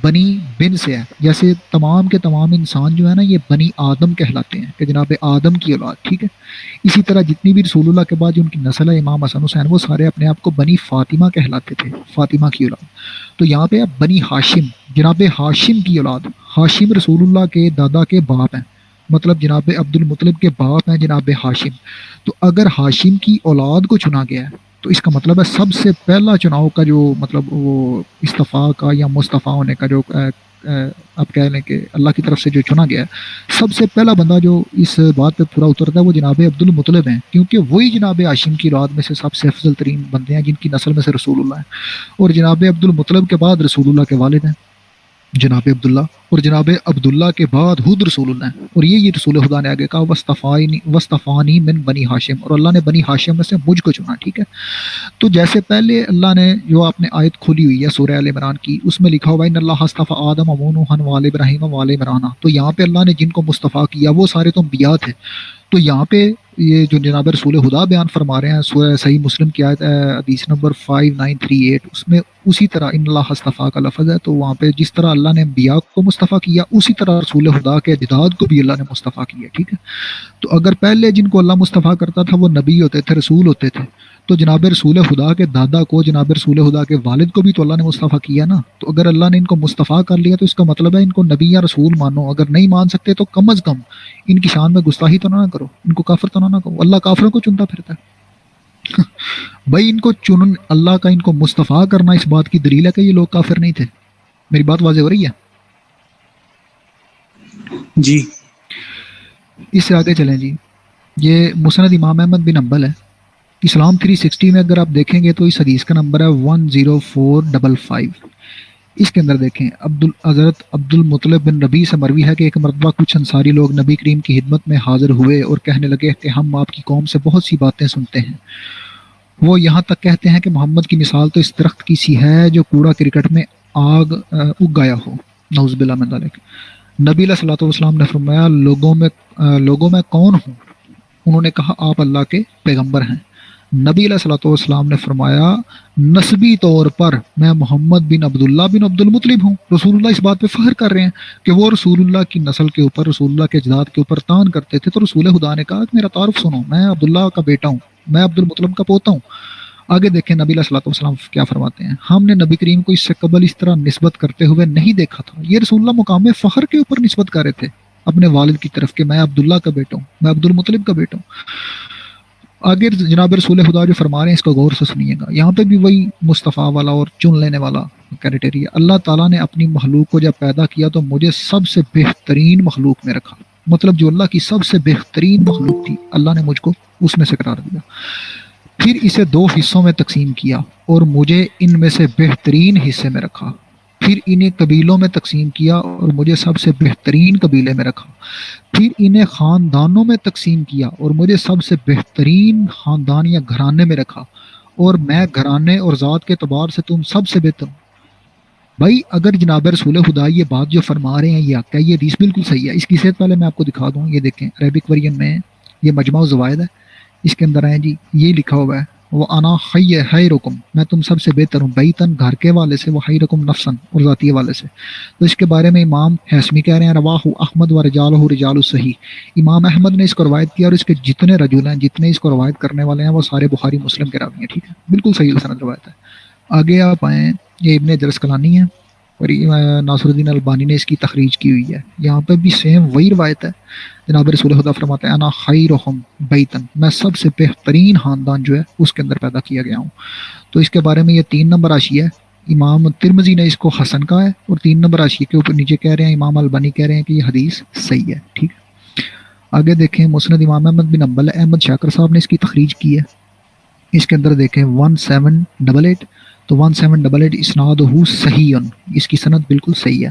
بنی بن سے ہے، جیسے تمام کے تمام انسان جو ہے نا یہ بنی آدم کہلاتے ہیں کہ جناب آدم کی اولاد. ٹھیک ہے، اسی طرح جتنی بھی رسول اللہ کے بعد جو ان کی نسل ہے امام حسن حسین وہ سارے اپنے آپ کو بنی فاطمہ کہلاتے تھے، فاطمہ کی اولاد. تو یہاں پہ بنی ہاشم، جناب ہاشم کی اولاد. ہاشم رسول اللہ کے دادا کے باپ ہیں، مطلب جناب عبد المطلب کے باپ ہیں جناب ہاشم. تو اگر ہاشم کی اولاد کو چنا گیا ہے تو اس کا مطلب ہے سب سے پہلا چناؤ کا جو مطلب وہ استفاع کا یا مصطفیٰ ہونے کا جو آپ کہہ لیں کہ اللہ کی طرف سے جو چنا گیا ہے، سب سے پہلا بندہ جو اس بات پہ پورا اترتا ہے وہ جناب عبد المطلب ہیں، کیونکہ وہی جناب ہاشم کی اولاد میں سے سب سے افضل ترین بندے ہیں جن کی نسل میں سے رسول اللہ ہے. اور جناب عبد المطلب کے بعد رسول اللہ کے والد ہیں جناب عبداللہ، اور جناب عبداللہ کے بعد خود رسول اللہ ہیں. اور یہ رسول خدا نے آگے کہا وصطفانی من بنی ہاشم، اور اللہ نے بنی ہاشم میں سے مجھ کو چنا. ٹھیک ہے، تو جیسے پہلے اللہ نے جو آپ نے آیت کھولی ہوئی ہے سورہ ال عمران کی، اس میں لکھا ہوا ہے ان اللہ اصطفیٰ آدم و نوحا و آل ابراہیم و آل عمران. تو یہاں پہ اللہ نے جن کو مصطفیٰ کیا وہ سارے تو انبیاء تھے. تو یہاں پہ یہ جو جناب رسول خدا بیان فرما رہے ہیں سورہ صحیح مسلم کی آیت حدیث نمبر 5938، اس میں اسی طرح ان اللہ اصطفیٰ کا لفظ ہے. تو وہاں پہ جس طرح اللہ نے انبیاء کو مصطفیٰ کیا اسی طرح رسول خدا کے اجداد کو بھی اللہ نے مصطفیٰ کیا. ٹھیک ہے، تو اگر پہلے جن کو اللہ مصطفیٰ کرتا تھا وہ نبی ہوتے تھے، رسول ہوتے تھے، تو جناب رسول خدا کے دادا کو، جناب رسول خدا کے والد کو بھی تو اللہ نے مصطفیٰ کیا نا. تو اگر اللہ نے ان کو مصطفیٰ کر لیا تو اس کا مطلب ہے ان کو نبی یا رسول مانو. اگر نہیں مان سکتے تو کم از کم ان کی شان میں گستاخی تو نہ کرو، ان کو کافر تو نہ کہو. اللہ کافروں کو چنتا پھرتا ہے بھائی ان کو چن اللہ کا ان کو مصطفیٰ کرنا اس بات کی دلیل ہے کہ یہ لوگ کافر نہیں تھے. میری بات واضح ہو رہی ہے؟ جی اس سے آگے چلیں جی. یہ مسند امام احمد بن حنبل ہے، اسلام 360 میں اگر آپ دیکھیں گے تو اس حدیث کا نمبر ہے 10455. اس کے اندر دیکھیں حضرت عبد المطلب بن ربیع سے مروی ہے کہ ایک مرتبہ کچھ انصاری لوگ نبی کریم کی خدمت میں حاضر ہوئے اور کہنے لگے کہ ہم آپ کی قوم سے بہت سی باتیں سنتے ہیں. وہ یہاں تک کہتے ہیں کہ محمد کی مثال تو اس درخت کی سی ہے جو کوڑا کرکٹ میں آگ اگ گیا ہو، نعوذ باللہ من ذالک. نبی علیہ الصلوۃ والسلام نے فرمایا لوگوں میں کون ہوں؟ انہوں نے کہا آپ اللہ کے پیغمبر ہیں. نبی علیہ الصلوۃ والسلام نے فرمایا نسبی طور پر میں محمد بن عبداللہ بن عبد المطلب ہوں. رسول اللہ اس بات پہ فخر کر رہے ہیں کہ وہ رسول اللہ کی نسل کے اوپر، رسول اللہ کے اجداد کے اوپر تان کرتے تھے. تو رسول خدا نے کہا کہ میرا تعارف سنو، میں عبداللہ کا بیٹا ہوں، میں عبد المطلب کا پوتا ہوں. آگے دیکھیں نبی علیہ الصلوۃ والسلام کیا فرماتے ہیں، ہم نے نبی کریم کو اس سے قبل اس طرح نسبت کرتے ہوئے نہیں دیکھا تھا. یہ رسول اللہ مقام فخر کے اوپر نسبت کر رہے تھے اپنے والد کی طرف کہ میں عبداللہ کا بیٹا ہوں، میں عبد المطلب کا بیٹا ہوں. آگے جناب رسول خدا جو فرما رہے ہیں اس کو غور سے سنیے گا. یہاں پہ بھی وہی مصطفیٰ والا اور چن لینے والا کریٹیریا. اللہ تعالیٰ نے اپنی مخلوق کو جب پیدا کیا تو مجھے سب سے بہترین مخلوق میں رکھا، مطلب جو اللہ کی سب سے بہترین مخلوق تھی اللہ نے مجھ کو اس میں سے قرار دیا. پھر اسے 2 حصوں میں تقسیم کیا اور مجھے ان میں سے بہترین حصے میں رکھا. پھر انہیں قبیلوں میں تقسیم کیا اور مجھے سب سے بہترین قبیلے میں رکھا، پھر انہیں خاندانوں میں تقسیم کیا اور مجھے سب سے بہترین خاندان یا گھرانے میں رکھا، اور میں گھرانے اور ذات کے اعتبار سے تم سب سے بہتر ہوں۔ بھائی اگر جناب رسول خدا یہ بات جو فرما رہے ہیں یہ کیا یہ حدیث بالکل صحیح ہے؟ اس کی صحت پہلے میں آپ کو دکھا دوں، یہ دیکھیں عربک ورژن میں یہ مجمع الزوائد ہے، اس کے اندر ہیں جی یہ لکھا ہوا ہے وہ انا خیرکم، میں تم سب سے بہتر ہوں، بیتن گھر کے والے سے، وہ خیرکم نفسن اور ذاتی والے سے۔ تو اس کے بارے میں امام حیثمی کہہ رہے ہیں رواہ احمد و رجالہ رجال الصحیح، امام احمد نے اس کو روایت کیا اور اس کے جتنے رجل ہیں، جتنے اس کو روایت کرنے والے ہیں، وہ سارے بخاری مسلم کے راوی ہیں، ٹھیک ہے، بالکل صحیح سند روایت ہے۔ آگے آپ آئیں، یہ ابن جرسقلانی ہے اور ناصر الدین البانی نے اس کی تخریج کی ہوئی ہے، یہاں پہ بھی سیم وہی روایت ہے۔ جناب رسول خدا فرماتے ہیں انا خیرہم بیتن، میں سب سے بہترین خاندان جو ہے اس کے اندر پیدا کیا گیا ہوں۔ تو اس کے بارے میں یہ 3 نمبر حاشیہ ہے، امام ترمذی نے اس کو حسن کہا ہے، اور 3 نمبر حاشیے کے اوپر نیچے کہہ رہے ہیں امام البانی کہہ رہے ہیں کہ یہ حدیث صحیح ہے، ٹھیک ہے۔ آگے دیکھیں مسند امام احمد بن حنبل، احمد شاکر صاحب نے اس کی تخریج کی ہے، اس کے اندر دیکھیں 1788، تو 1788 اسنادہ صحیح، اس کی سند بالکل صحیح ہے۔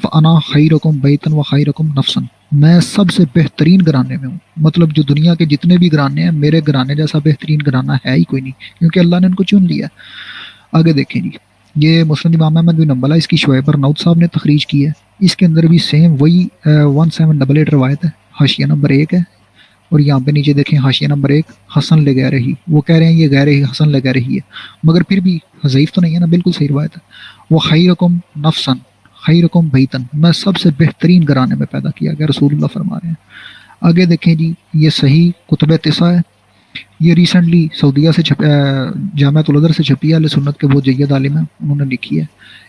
فانا خیرکم بیتن و خیرکم نفسن، میں سب سے بہترین گھرانے میں ہوں، مطلب جو دنیا کے جتنے بھی گھرانے ہیں میرے گھرانے جیسا بہترین گھرانہ ہے ہی کوئی نہیں، کیونکہ اللہ نے ان کو چن لیا۔ آگے دیکھیں جی یہ مسند امام احمد بن حنبل، اس کی شعیب ارناؤت صاحب نے تخریج کی ہے، اس کے اندر بھی سیم وہی 1788 روایت ہے، حاشیہ نمبر 1 ہے، اور یہاں پہ نیچے دیکھیں حاشیہ نمبر 1 حسن لے رہی، وہ کہہ رہے ہیں یہ غیر ہی حسن لے رہی ہے، مگر پھر بھی ضعیف تو نہیں ہے نا، بالکل صحیح روایت ہے۔ وہ خیرکم نفسن خیرکم بیتن، میں سب سے بہترین گھرانے میں پیدا کیا گیا، رسول اللہ فرما رہے ہیں۔ آگے دیکھیں جی یہ صحیح کتب تسع ہے، یہ ریسنٹلی سعودیہ سے جامعۃ الازہر سے چھپی ہے، اہل سنت کے بہت جید عالم ہیں، انہوں نے لکھی ہے۔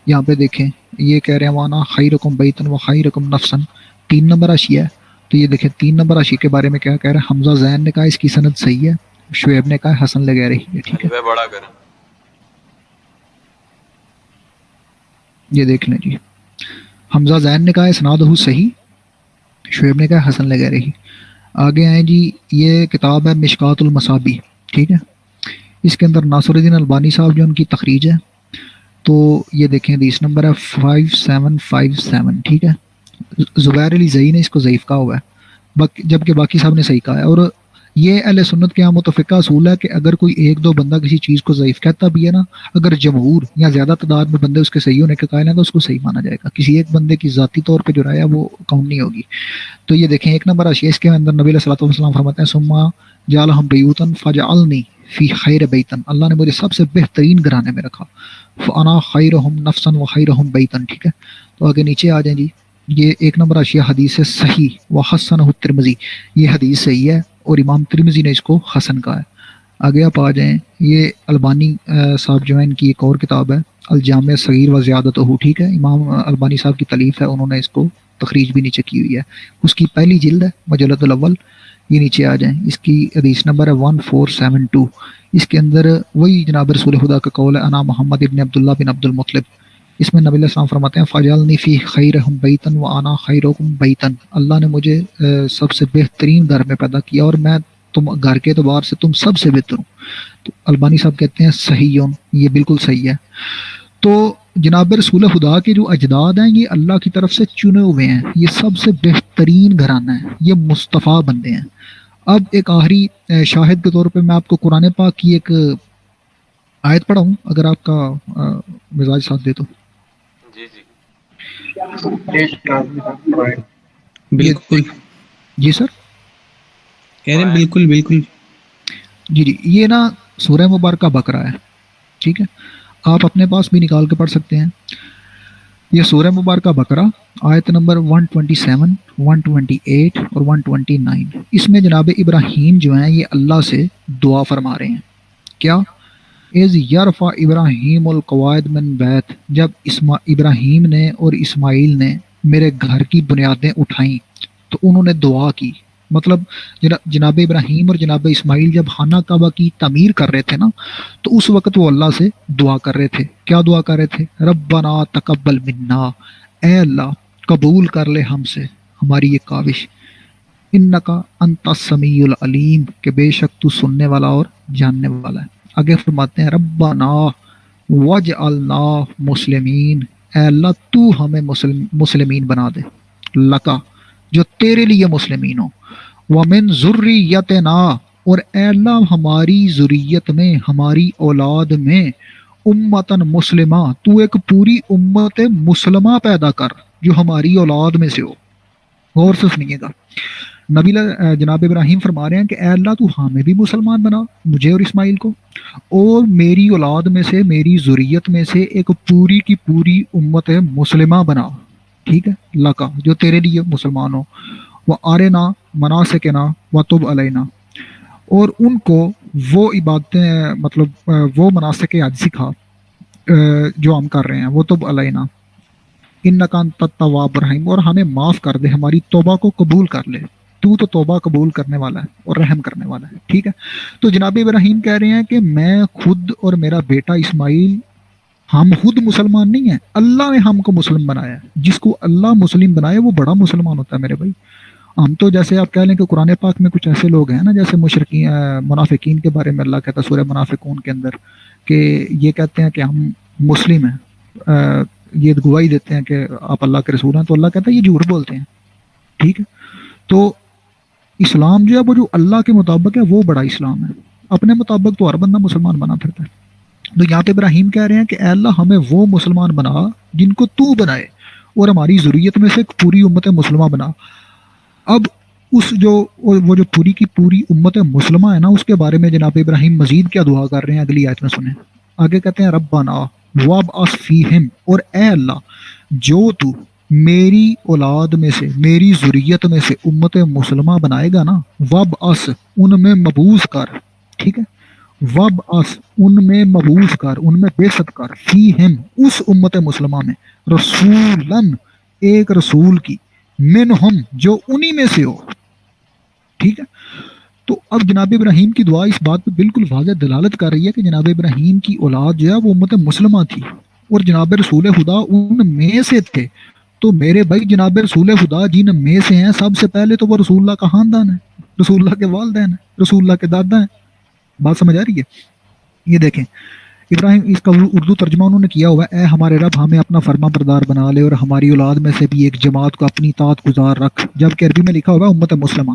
یہاں پہ دیکھیں یہ کہہ رہے ہیں وانا خیرکم بیتن و خیرکم نفسن، 3 نمبر حاشیہ ہے۔ تو یہ دیکھیں 3 نمبر حاشیے کے بارے میں کیا کہہ رہے ہیں، حمزہ زین نے کہا اس کی سند صحیح ہے، شعیب نے کہا حسن لگا رہی ہے، ٹھیک ہے۔ بڑا کریں یہ دیکھ لیں جی، حمزہ زین نے کہا اسنادہ صحیح، شعیب نے کہا حسن لگا رہی۔ آگے آئیں جی یہ کتاب ہے مشکات المصابیح، ٹھیک ہے، اس کے اندر ناصر الدین البانی صاحب جو ان کی تخریج ہے، تو یہ دیکھیں حدیث نمبر ہے 5757، ٹھیک ہے۔ زبیر علی زئی نے اس کو ضعیف کہا ہوا ہے، جبکہ باقی صاحب نے صحیح کہا ہے، اور یہ اہل سنت کے یہاں متفقہ اصول ہے کہ اگر کوئی 1-2 بندہ کسی چیز کو ضعیف کہتا بھی ہے نا، اگر جمہور یا زیادہ تعداد میں بندے اس کے صحیح ہونے کے قائل ہیں تو اس کو صحیح مانا جائے گا، کسی ایک بندے کی ذاتی طور پہ جو رائے ہے وہ کاؤنٹ نہیں ہوگی۔ تو یہ دیکھیں 1 نمبر حاشیہ، اس کے اندر نبی علیہ الصلوۃ والسلام فرماتے ہیں ثم جعلہم بیوتن فجعلنی فی خیر بیتن، اللہ نے مجھے سب سے بہترین گھرانے میں رکھا، فانا خیرہم نفسا و خیرہم بیتن، ٹھیک ہے۔ تو آگے نیچے آ جائیں جی، یہ 1 نمبر حاشیہ حدیث ہے صحیح و حسنہ الترمذی، یہ حدیث صحیح ہے اور امام ترمذی نے اس کو حسن کہا ہے۔ آگے آپ آ جائیں، یہ البانی صاحب جو ہیں ان کی ایک اور کتاب ہے الجامع صغیر و زیادتہ، ٹھیک ہے، امام البانی صاحب کی تالیف ہے، انہوں نے اس کو تخریج بھی نیچے کی ہوئی ہے، اس کی پہلی جلد ہے مجلد الاول، یہ نیچے آ جائیں، اس کی حدیث نمبر ہے 1472، اس کے اندر وہی جناب رسول خدا کا قول ہے انا محمد ابن عبداللہ بن عبد المطلب، اس میں نبی علیہ السلام فرماتے ہیں فجعلنی فی خیرہم بیتن و انا خیرکم بیتن، اللہ نے مجھے سب سے بہترین گھر میں پیدا کیا اور میں تم گھر کے اعتبار سے تم سب سے بہتر ہوں۔ تو البانی صاحب کہتے ہیں صحیح، یہ بالکل صحیح ہے۔ تو جناب رسول خدا کے جو اجداد ہیں یہ اللہ کی طرف سے چنے ہوئے ہیں، یہ سب سے بہترین گھرانہ ہے، یہ مصطفیٰ بندے ہیں۔ اب ایک آخری شاہد کے طور پہ میں آپ کو قرآن پاک کی ایک آیت پڑھاؤں اگر آپ کا مزاج ساتھ دے تو۔ جی جی بالکل جی سر، کہہ رہے ہیں بالکل بالکل جی یہ نا سورہ مبارکہ بقرہ ہے، ٹھیک ہے، آپ اپنے پاس بھی نکال کے پڑھ سکتے ہیں۔ یہ سورہ مبارکہ بقرہ آیت نمبر 127، 128 اور 129، اس میں جناب ابراہیم جو ہیں یہ اللہ سے دعا فرما رہے ہیں، کیا اذ یرفع ابراہیم القواعد من بیت، جب ابراہیم نے اور اسماعیل نے میرے گھر کی بنیادیں اٹھائیں تو انہوں نے دعا کی، مطلب جناب ابراہیم اور جناب اسماعیل جب خانہ کعبہ کی تعمیر کر رہے تھے نا، تو اس وقت وہ اللہ سے دعا کر رہے تھے، کیا دعا کر رہے تھے، ربنا تقبل منا، اے اللہ قبول کر لے ہم سے ہماری یہ کاوش، انکا انت السمیع العلیم، کہ بے شک تو سننے والا اور جاننے والا ہے۔ آگے فرماتے ہیں ربنا وجعلنا مسلمین، اے اللہ تو ہمیں مسلمین بنا دے، لکا جو تیرے لیے مسلمین ہو، ومن ذریتنا اور اے اللہ ہماری ذریت میں، ہماری اولاد میں، امتن مسلمہ تو ایک پوری امت مسلمہ پیدا کر جو ہماری اولاد میں سے ہو۔ غور سے سنیے گا، جناب ابراہیم فرما رہے ہیں کہ اے اللہ تو ہمیں بھی مسلمان بنا، مجھے اور اسماعیل کو، اور میری اولاد میں سے، میری ذریت میں سے ایک پوری کی پوری امت مسلمہ بنا، ٹھیک ہے، لکا جو تیرے لیے مسلمان ہو، وہ آرنا مناسکنا و تب علینا، اور ان کو وہ عبادتیں مطلب وہ مناسک حج سکھا جو ہم کر رہے ہیں، وہ تب علینا انکا انت التواب الرحیم، اور ہمیں معاف کر دے، ہماری توبہ کو قبول کر لے، تو توبہ قبول کرنے والا ہے اور رحم کرنے والا ہے، ٹھیک ہے۔ تو جناب ابراہیم کہہ رہے ہیں کہ میں خود اور میرا بیٹا اسماعیل ہم خود مسلمان نہیں ہیں، اللہ نے ہم کو مسلم بنایا ہے، جس کو اللہ مسلم بنائے وہ بڑا مسلمان ہوتا ہے میرے بھائی۔ ہم تو جیسے آپ کہہ لیں کہ قرآن پاک میں کچھ ایسے لوگ ہیں نا، جیسے مشرکین منافقین کے بارے میں اللہ کہتا ہے سورہ منافقون کے اندر کہ یہ کہتے ہیں کہ ہم مسلم ہیں، یہ گواہی دیتے ہیں کہ آپ اللہ کے رسول ہیں، تو اللہ کہتا ہے یہ جھوٹ بولتے ہیں، ٹھیک ہے۔ تو اسلام جو ہے وہ جو اللہ کے مطابق ہے وہ بڑا اسلام ہے، اپنے مطابق تو ہر بندہ مسلمان بنا پھرتا ہے۔ تو یہاں پہ ابراہیم کہہ رہے ہیں کہ اے اللہ ہمیں وہ مسلمان بنا جن کو تو بنائے، اور ہماری ذریت میں سے ایک پوری امت مسلمہ بنا۔ اب وہ جو پوری کی پوری امت مسلمہ ہے نا، اس کے بارے میں جناب ابراہیم مزید کیا دعا کر رہے ہیں اگلی آیت میں سنیں۔ آگے کہتے ہیں ربنا وابعث فیہم، اور اے اللہ جو تو میری اولاد میں سے، میری ذریت میں سے امت مسلمہ بنائے گا نا، وابعث ان میں مبعوث کر، ٹھیک ہے، وابعث ان میں مبعوث کر، ان میں بعثت کر، فیہم اس امت مسلمہ میں، رسولن ایک رسول کی، منہم جو انہی میں سے ہو، ٹھیک ہے۔ تو اب جناب ابراہیم کی دعا اس بات پہ بالکل واضح دلالت کر رہی ہے کہ جناب ابراہیم کی اولاد جو ہے وہ امت مسلمہ تھی، اور جناب رسول خدا ان میں سے تھے۔ تو میرے بھائی جناب رسول خدا جن میں سے ہیں، سب سے پہلے تو وہ رسول اللہ کا خاندان ہے، رسول اللہ کے والدین ہیں، رسول اللہ کے دادا ہیں۔ بات سمجھ آ رہی ہے؟ یہ دیکھیں ابراہیم، اس کا اردو ترجمہ انہوں نے کیا ہوا ہے، اے ہمارے رب ہمیں اپنا فرما بردار بنا لے، اور ہماری اولاد میں سے بھی ایک جماعت کو اپنی اطاعت گزار رکھ، جبکہ عربی میں لکھا ہوا ہے امت مسلمہ،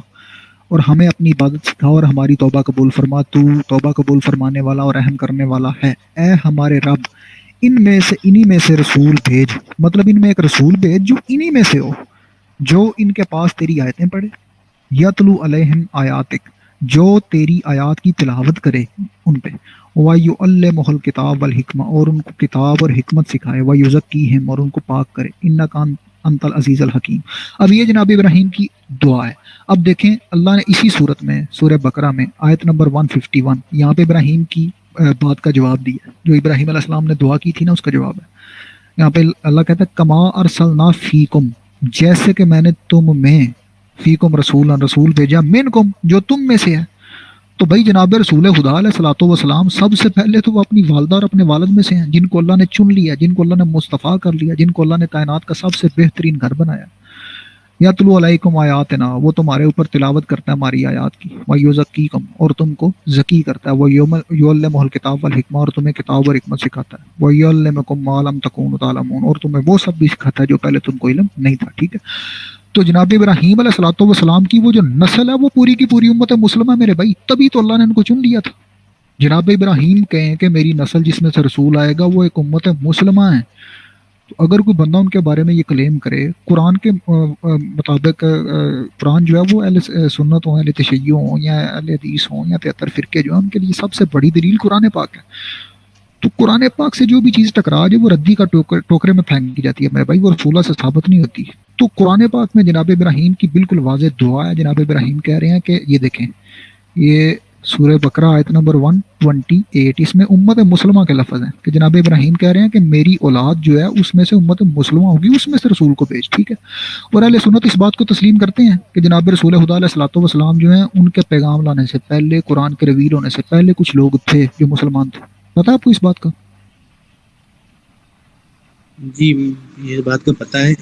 اور ہمیں اپنی عبادت سکھا، اور ہماری توبہ قبول فرما، تو توبہ قبول فرمانے والا اور رحم کرنے والا ہے۔ اے ہمارے رب انہی میں سے رسول بھیج، مطلب ان میں ایک رسول بھیج جو انہی میں سے ہو، جو ان کے پاس تیری آیتیں پڑھے، یتلو علیہم آیاتک، جو تیری آیات کی تلاوت کرے ان پہ، وَيُعَلِّمُهُ الْكِتَابَ وَالْحِکْمَةَ، اور ان کو کتاب اور حکمت سکھائے، وَيُزَكِّيهِمْ، اور ان کو پاک کرے، إِنَّكَ أَنْتَ الْعَزِيزُ الْحَكِيمُ۔ اب یہ جناب ابراہیم کی دعا ہے۔ اب دیکھیں اللہ نے اسی صورت میں سورہ بقرہ میں آیت نمبر 151 یہاں پہ ابراہیم کی بات کا جواب دیا، جو ابراہیم علیہ السلام نے دعا کی تھی نا، اس کا جواب ہے۔ یہاں پہ اللہ کہتا ہے کما ارسلنا فیکم، جیسے کہ میں نے تم میں، فیکم رسول بھیجا، منکم جو تم میں سے ہے۔ تو بھائی جناب رسول خدا علیہ الصلوۃ والسلام سب سے پہلے تو وہ اپنی والدہ اور اپنے والد میں سے ہیں، جن کو اللہ نے چن لیا، جن کو اللہ نے مصطفیٰ کر لیا، جن کو اللہ نے کائنات کا سب سے بہترین گھر بنایا۔ یتلو علیکم آیاتنا، وہ تمہارے اوپر تلاوت کرتا ہے ہماری آیات کی، ویزکیکم، اور تم کو زکی کرتا ہے، ویعلمہ الکتاب والحکمہ، اور تمہیں کتاب اور حکمت سکھاتا ہے، ویعلمکم ما لم تکونوا تعلمون، اور تمہیں وہ سب بھی سکھاتا ہے جو پہلے تم کو علم نہیں تھا، ٹھیک ہے۔ تو جناب ابراہیم علیہ الصلوۃ والسلام کی وہ جو نسل ہے وہ پوری کی پوری امت مسلمہ میرے بھائی، تبھی تو اللہ نے ان کو چن لیا تھا۔ جناب ابراہیم کہیں کہ میری نسل جس میں سے رسول آئے گا وہ ایک امت مسلمہ ہے، تو اگر کوئی بندہ ان کے بارے میں یہ کلیم کرے، قرآن کے مطابق، قرآن جو ہے وہ اہل سنت ہوں، اہل تشیع ہوں، یا اہل حدیث ہوں، یا 73 فرقے جو ہیں، ان کے لیے سب سے بڑی دلیل قرآن پاک ہے۔ تو قرآن پاک سے جو بھی چیز ٹکرا جائے وہ ردی کا ٹوکرے میں پھینکی جاتی ہے میرے بھائی، وہ رسول اللہ سے ثابت نہیں ہوتی۔ تو قرآن پاک میں جناب ابراہیم کی بالکل واضح دعا ہے۔ جناب ابراہیم کہہ رہے ہیں کہ یہ دیکھیں، یہ سورہ بقرہ آیت نمبر 128، اس میں امت مسلمہ کے لفظ ہیں کہ جناب ابراہیم کہہ رہے ہیں کہ میری اولاد جو ہے اس میں سے امت مسلمہ ہوگی، اس میں سے رسول کو بھیج، ٹھیک ہے۔ اور اہل سنت اس بات کو تسلیم کرتے ہیں کہ جناب رسول خدا علیہ الصلوۃ والسلام جو ہیں ان کے پیغام لانے سے پہلے، قرآن کے ریویل ہونے سے پہلے کچھ لوگ تھے جو مسلمان تھے۔ پتہ ہے آپ کو اس بات کا؟ جی یہ بات کو پتہ ہے۔